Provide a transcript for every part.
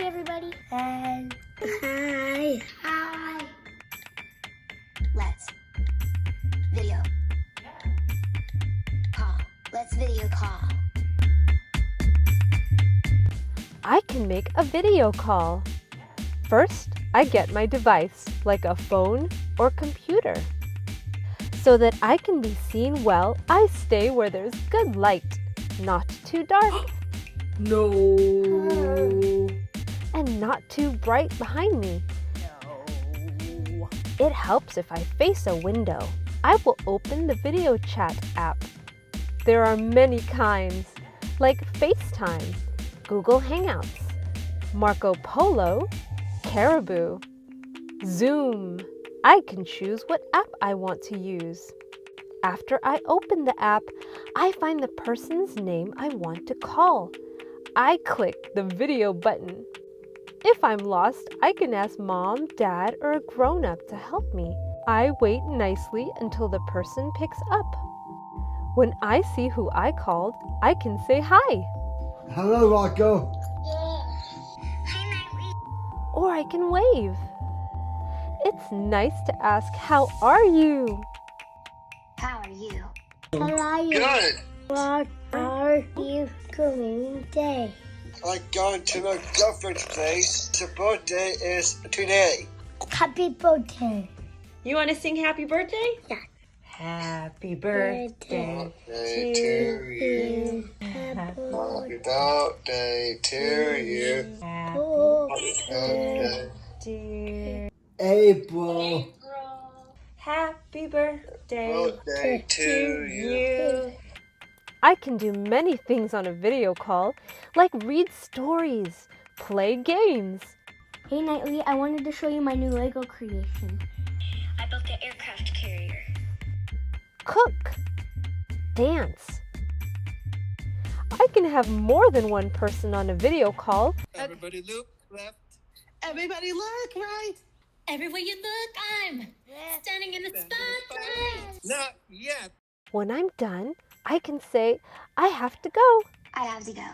Hi, everybody. Hi. Hi. Hi. Let's video call. Let's video call. I can make a video call. First, I get my device, like a phone or computer. So that I can be seen well, I stay where there's good light, not too dark. No. And not too bright behind me. No. It helps if I face a window. I will open the video chat app. There are many kinds, like FaceTime, Google Hangouts, Marco Polo, Caribou, Zoom. I can choose what app I want to use. After I open the app, I find the person's name I want to call. I click the video button. If I'm lost, I can ask mom, dad, or a grown-up to help me. I wait nicely until the person picks up. When I see who I called, I can say hi. Hello, Rocco. Or I can wave. It's nice to ask, how are you? How are you? How are you? Good. What are you doing today? I'm going to my girlfriend's place. Her birthday is today. Happy birthday. You want to sing happy birthday? Yeah. Happy birthday Birthday to you. Happy Happy birthday to you. Happy birthday. dear April. Happy birthday Birthday to you. I can do many things on a video call, like read stories, play games. Hey, Nightly, I wanted to show you my new Lego creation. I built an aircraft carrier. Cook, dance. I can have more than one person on a video call. Everybody look left. Everybody look right. Everywhere you look, I'm standing in the spotlight. Not yet. When I'm done, I can say, I have to go. I have to go.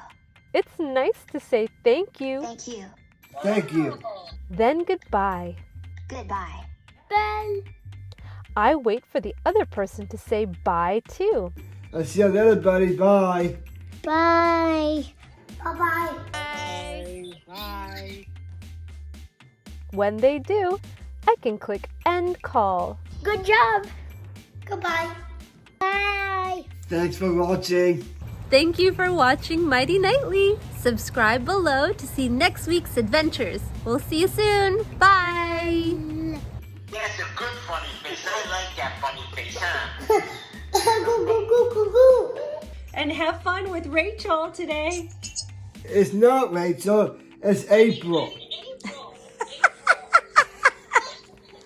It's nice to say thank you, Thank you. Thank you. then goodbye. Goodbye. Bye. I wait for the other person to say bye too. I'll see you later, buddy. Bye. Bye. Bye-bye. Bye. When they do, I can click end call. Good job. Goodbye. Bye. Thanks for watching. Thank you for watching Mighty Nightly. Subscribe below to see next week's adventures. We'll see you soon. Bye. That's a good funny face. I like that funny face, huh? Go, go, go, go, go. and have fun with Rachel today. It's not Rachel. It's April.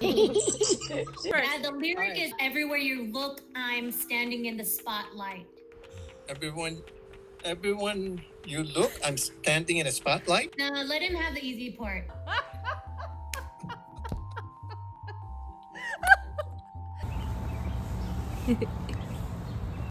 The lyric is everywhere you look, I'm standing in the spotlight. Everyone, you look, I'm standing in a spotlight. No, let him have the easy part.